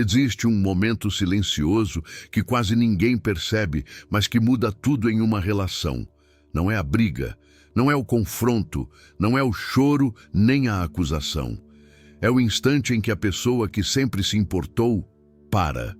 Existe um momento silencioso que quase ninguém percebe, mas que muda tudo em uma relação. Não é a briga, não é o confronto, não é o choro, nem a acusação. É o instante em que a pessoa que sempre se importou para.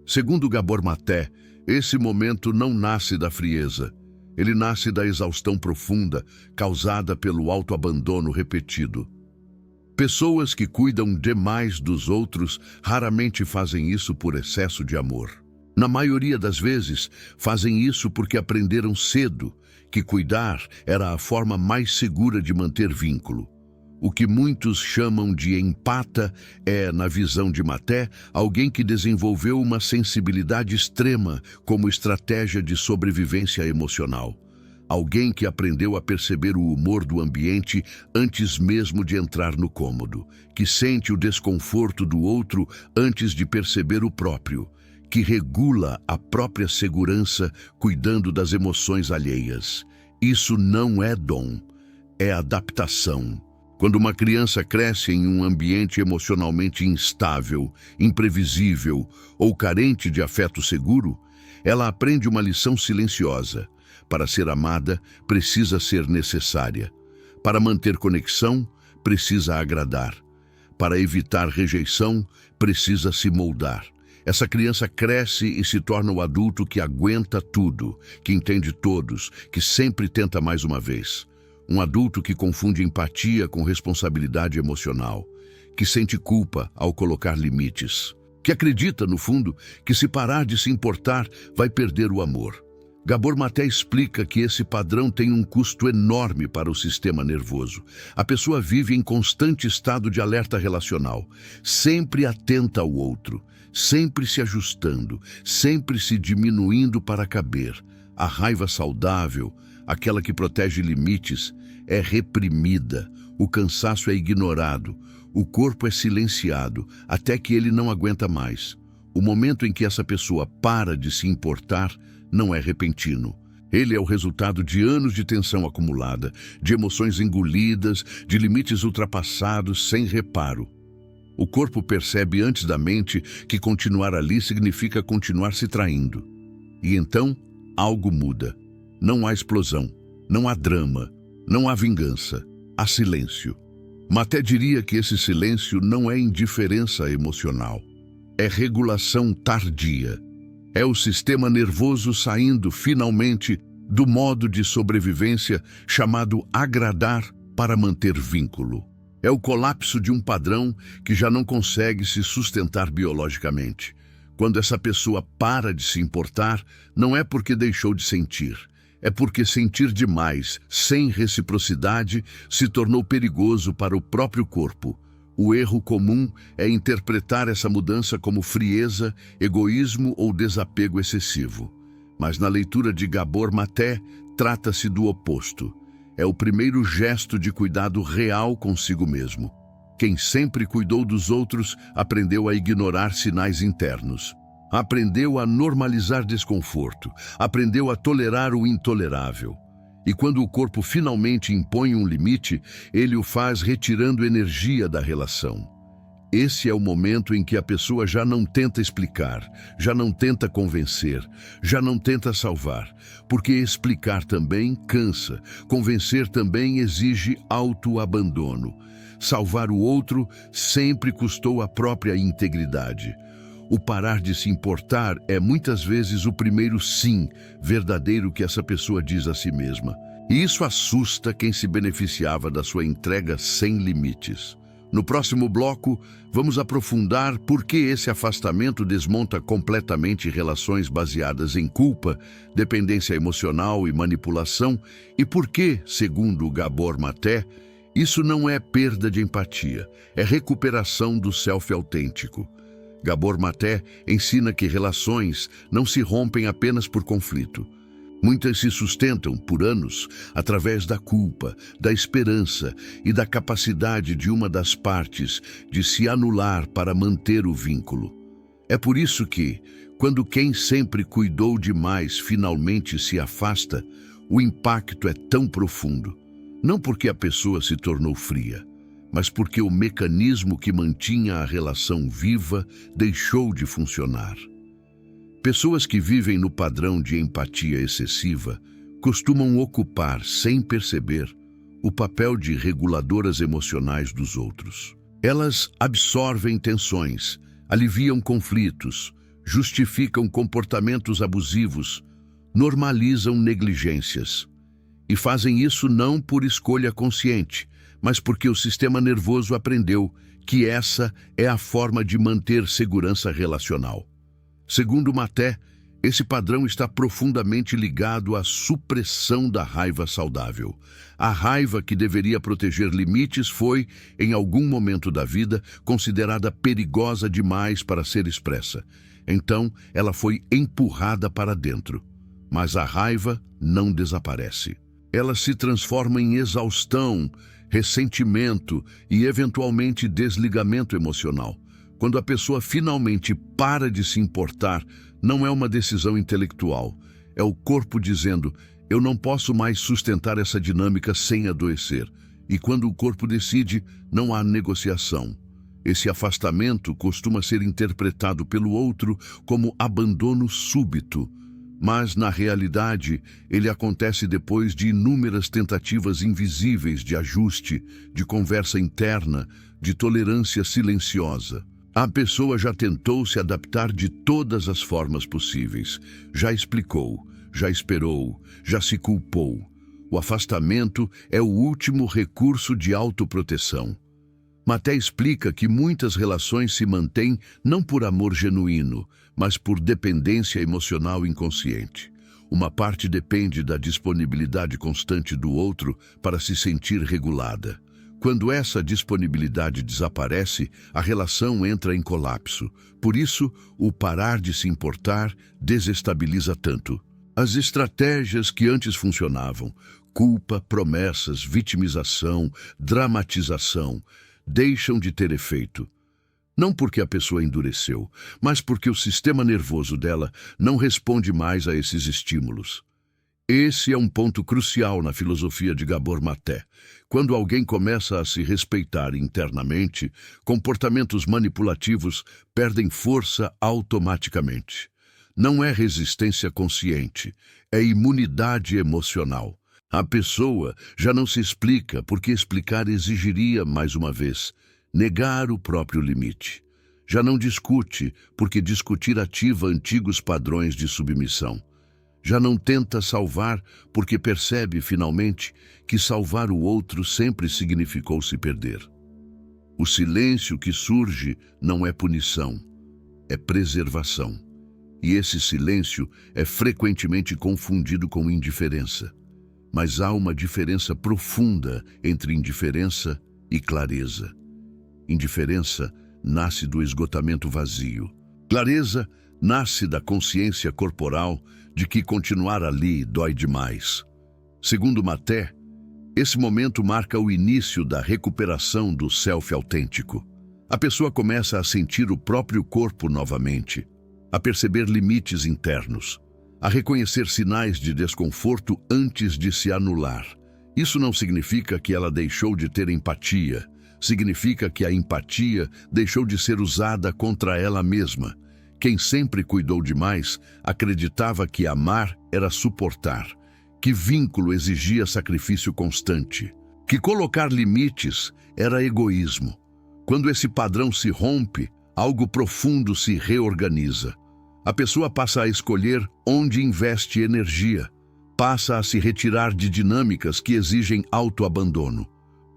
Segundo Gabor Maté, esse momento não nasce da frieza. Ele nasce da exaustão profunda, causada pelo autoabandono repetido. Pessoas que cuidam demais dos outros raramente fazem isso por excesso de amor. Na maioria das vezes, fazem isso porque aprenderam cedo que cuidar era a forma mais segura de manter vínculo. O que muitos chamam de empata é, na visão de Maté, alguém que desenvolveu uma sensibilidade extrema como estratégia de sobrevivência emocional. Alguém que aprendeu a perceber o humor do ambiente antes mesmo de entrar no cômodo, que sente o desconforto do outro antes de perceber o próprio, que regula a própria segurança cuidando das emoções alheias. Isso não é dom, é adaptação. Quando uma criança cresce em um ambiente emocionalmente instável, imprevisível ou carente de afeto seguro, ela aprende uma lição silenciosa. Para ser amada, precisa ser necessária. Para manter conexão, precisa agradar. Para evitar rejeição, precisa se moldar. Essa criança cresce e se torna o adulto que aguenta tudo, que entende todos, que sempre tenta mais uma vez. Um adulto que confunde empatia com responsabilidade emocional, que sente culpa ao colocar limites, que acredita, no fundo, que se parar de se importar, vai perder o amor. Gabor Maté explica que esse padrão tem um custo enorme para o sistema nervoso. A pessoa vive em constante estado de alerta relacional, sempre atenta ao outro, sempre se ajustando, sempre se diminuindo para caber. A raiva saudável, aquela que protege limites, é reprimida, o cansaço é ignorado, o corpo é silenciado, até que ele não aguenta mais. O momento em que essa pessoa para de se importar não é repentino. Ele é o resultado de anos de tensão acumulada, de emoções engolidas, de limites ultrapassados sem reparo. O corpo percebe antes da mente que continuar ali significa continuar se traindo. E então, algo muda. Não há explosão, não há drama, não há vingança, há silêncio. Maté diria que esse silêncio não é indiferença emocional, é regulação tardia. É o sistema nervoso saindo, finalmente, do modo de sobrevivência chamado agradar para manter vínculo. É o colapso de um padrão que já não consegue se sustentar biologicamente. Quando essa pessoa para de se importar, não é porque deixou de sentir. É porque sentir demais, sem reciprocidade, se tornou perigoso para o próprio corpo. O erro comum é interpretar essa mudança como frieza, egoísmo ou desapego excessivo. Mas na leitura de Gabor Maté, trata-se do oposto. É o primeiro gesto de cuidado real consigo mesmo. Quem sempre cuidou dos outros aprendeu a ignorar sinais internos. Aprendeu a normalizar desconforto. Aprendeu a tolerar o intolerável. E quando o corpo finalmente impõe um limite, ele o faz retirando energia da relação. Esse é o momento em que a pessoa já não tenta explicar, já não tenta convencer, já não tenta salvar, porque explicar também cansa, convencer também exige autoabandono. Salvar o outro sempre custou a própria integridade. O parar de se importar é muitas vezes o primeiro sim verdadeiro que essa pessoa diz a si mesma. E isso assusta quem se beneficiava da sua entrega sem limites. No próximo bloco, vamos aprofundar por que esse afastamento desmonta completamente relações baseadas em culpa, dependência emocional e manipulação, e por que, segundo Gabor Maté, isso não é perda de empatia, é recuperação do self autêntico. Gabor Maté ensina que relações não se rompem apenas por conflito. Muitas se sustentam por anos através da culpa, da esperança e da capacidade de uma das partes de se anular para manter o vínculo. É por isso que, quando quem sempre cuidou demais finalmente se afasta, o impacto é tão profundo. Não porque a pessoa se tornou fria, mas porque o mecanismo que mantinha a relação viva deixou de funcionar. Pessoas que vivem no padrão de empatia excessiva costumam ocupar, sem perceber, o papel de reguladoras emocionais dos outros. Elas absorvem tensões, aliviam conflitos, justificam comportamentos abusivos, normalizam negligências. E fazem isso não por escolha consciente, mas porque o sistema nervoso aprendeu que essa é a forma de manter segurança relacional. Segundo Maté, esse padrão está profundamente ligado à supressão da raiva saudável. A raiva que deveria proteger limites foi, em algum momento da vida, considerada perigosa demais para ser expressa. Então, ela foi empurrada para dentro. Mas a raiva não desaparece. Ela se transforma em exaustão, ressentimento e, eventualmente, desligamento emocional. Quando a pessoa finalmente para de se importar, não é uma decisão intelectual. É o corpo dizendo, eu não posso mais sustentar essa dinâmica sem adoecer. E quando o corpo decide, não há negociação. Esse afastamento costuma ser interpretado pelo outro como abandono súbito, mas, na realidade, ele acontece depois de inúmeras tentativas invisíveis de ajuste, de conversa interna, de tolerância silenciosa. A pessoa já tentou se adaptar de todas as formas possíveis, já explicou, já esperou, já se culpou. O afastamento é o último recurso de autoproteção. Maté explica que muitas relações se mantêm não por amor genuíno, mas por dependência emocional inconsciente. Uma parte depende da disponibilidade constante do outro para se sentir regulada. Quando essa disponibilidade desaparece, a relação entra em colapso. Por isso, o parar de se importar desestabiliza tanto. As estratégias que antes funcionavam, culpa, promessas, vitimização, dramatização, deixam de ter efeito. Não porque a pessoa endureceu, mas porque o sistema nervoso dela não responde mais a esses estímulos. Esse é um ponto crucial na filosofia de Gabor Maté. Quando alguém começa a se respeitar internamente, comportamentos manipulativos perdem força automaticamente. Não é resistência consciente, é imunidade emocional. A pessoa já não se explica porque explicar exigiria, mais uma vez, negar o próprio limite. Já não discute porque discutir ativa antigos padrões de submissão. Já não tenta salvar porque percebe, finalmente, que salvar o outro sempre significou se perder. O silêncio que surge não é punição, é preservação. E esse silêncio é frequentemente confundido com indiferença. Mas há uma diferença profunda entre indiferença e clareza. Indiferença nasce do esgotamento vazio. Clareza nasce da consciência corporal de que continuar ali dói demais. Segundo Maté, esse momento marca o início da recuperação do self autêntico. A pessoa começa a sentir o próprio corpo novamente, a perceber limites internos, a reconhecer sinais de desconforto antes de se anular. Isso não significa que ela deixou de ter empatia, significa que a empatia deixou de ser usada contra ela mesma. Quem sempre cuidou demais acreditava que amar era suportar, que vínculo exigia sacrifício constante, que colocar limites era egoísmo. Quando esse padrão se rompe, algo profundo se reorganiza. A pessoa passa a escolher onde investe energia, passa a se retirar de dinâmicas que exigem autoabandono,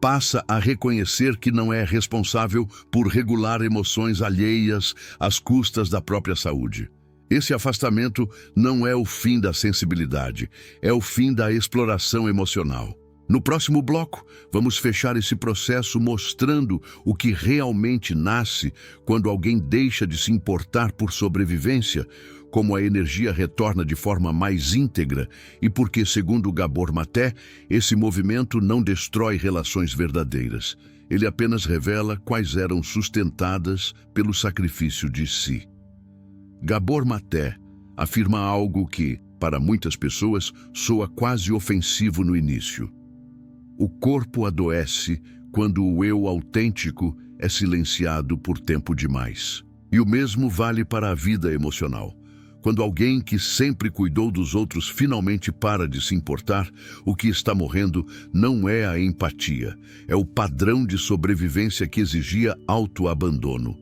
passa a reconhecer que não é responsável por regular emoções alheias às custas da própria saúde. Esse afastamento não é o fim da sensibilidade, é o fim da exploração emocional. No próximo bloco, vamos fechar esse processo mostrando o que realmente nasce quando alguém deixa de se importar por sobrevivência, como a energia retorna de forma mais íntegra e porque, segundo Gabor Maté, esse movimento não destrói relações verdadeiras. Ele apenas revela quais eram sustentadas pelo sacrifício de si. Gabor Maté afirma algo que, para muitas pessoas, soa quase ofensivo no início. O corpo adoece quando o eu autêntico é silenciado por tempo demais. E o mesmo vale para a vida emocional. Quando alguém que sempre cuidou dos outros finalmente para de se importar, o que está morrendo não é a empatia, é o padrão de sobrevivência que exigia autoabandono.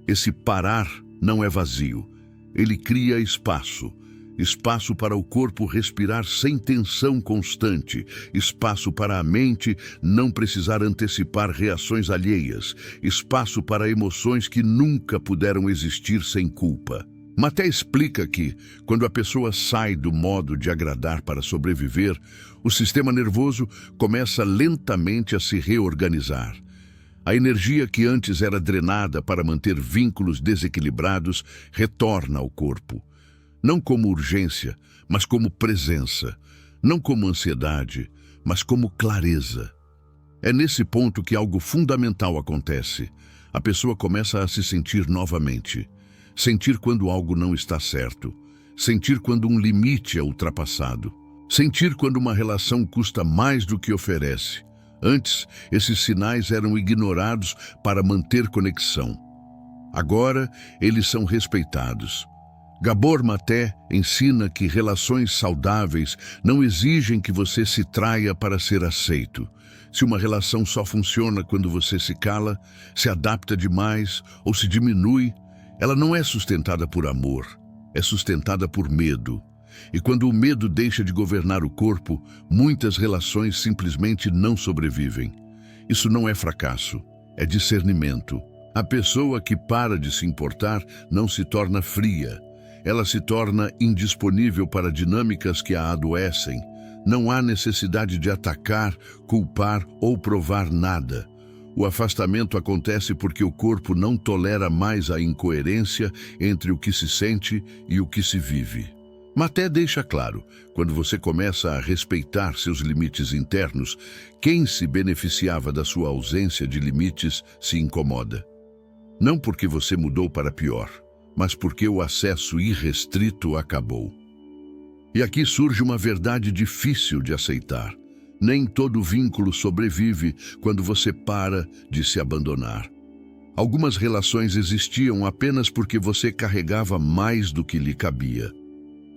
Esse parar não é vazio, ele cria espaço. Espaço para o corpo respirar sem tensão constante, espaço para a mente não precisar antecipar reações alheias, espaço para emoções que nunca puderam existir sem culpa. Maté explica que, quando a pessoa sai do modo de agradar para sobreviver, o sistema nervoso começa lentamente a se reorganizar. A energia que antes era drenada para manter vínculos desequilibrados retorna ao corpo. Não como urgência, mas como presença. Não como ansiedade, mas como clareza. É nesse ponto que algo fundamental acontece. A pessoa começa a se sentir novamente. Sentir quando algo não está certo. Sentir quando um limite é ultrapassado. Sentir quando uma relação custa mais do que oferece. Antes, esses sinais eram ignorados para manter conexão. Agora, eles são respeitados. Gabor Maté ensina que relações saudáveis não exigem que você se traia para ser aceito. Se uma relação só funciona quando você se cala, se adapta demais ou se diminui, ela não é sustentada por amor, é sustentada por medo. E quando o medo deixa de governar o corpo, muitas relações simplesmente não sobrevivem. Isso não é fracasso, é discernimento. A pessoa que para de se importar não se torna fria. Ela se torna indisponível para dinâmicas que a adoecem. Não há necessidade de atacar, culpar ou provar nada. O afastamento acontece porque o corpo não tolera mais a incoerência entre o que se sente e o que se vive. Maté deixa claro, quando você começa a respeitar seus limites internos, quem se beneficiava da sua ausência de limites se incomoda. Não porque você mudou para pior, mas porque o acesso irrestrito acabou. E aqui surge uma verdade difícil de aceitar. Nem todo vínculo sobrevive quando você para de se abandonar. Algumas relações existiam apenas porque você carregava mais do que lhe cabia.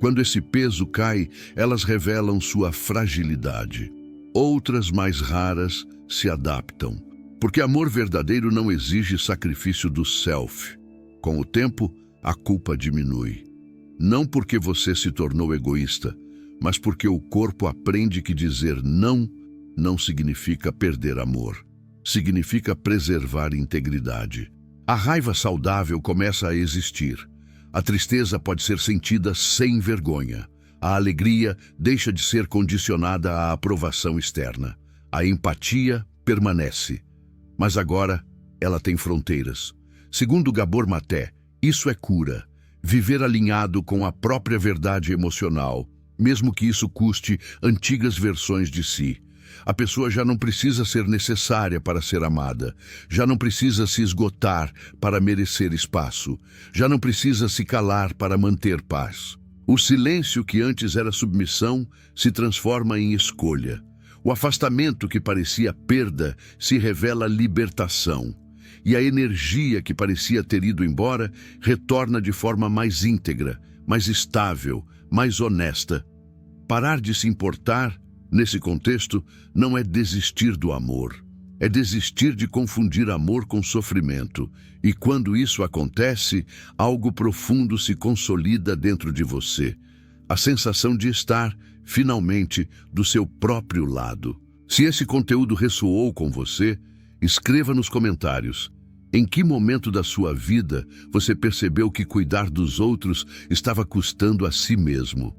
Quando esse peso cai, elas revelam sua fragilidade. Outras, mais raras, se adaptam. Porque amor verdadeiro não exige sacrifício do self. Com o tempo, a culpa diminui. Não porque você se tornou egoísta, mas porque o corpo aprende que dizer não significa perder amor. Significa preservar integridade. A raiva saudável começa a existir. A tristeza pode ser sentida sem vergonha. A alegria deixa de ser condicionada à aprovação externa. A empatia permanece. Mas agora, ela tem fronteiras. Segundo Gabor Maté, isso é cura. Viver alinhado com a própria verdade emocional, mesmo que isso custe antigas versões de si. A pessoa já não precisa ser necessária para ser amada, já não precisa se esgotar para merecer espaço, já não precisa se calar para manter paz. O silêncio que antes era submissão se transforma em escolha. O afastamento que parecia perda se revela libertação. E a energia que parecia ter ido embora retorna de forma mais íntegra, mais estável, mais honesta. Parar de se importar, nesse contexto, não é desistir do amor. É desistir de confundir amor com sofrimento. E quando isso acontece, algo profundo se consolida dentro de você. A sensação de estar, finalmente, do seu próprio lado. Se esse conteúdo ressoou com você, escreva nos comentários. Em que momento da sua vida você percebeu que cuidar dos outros estava custando a si mesmo?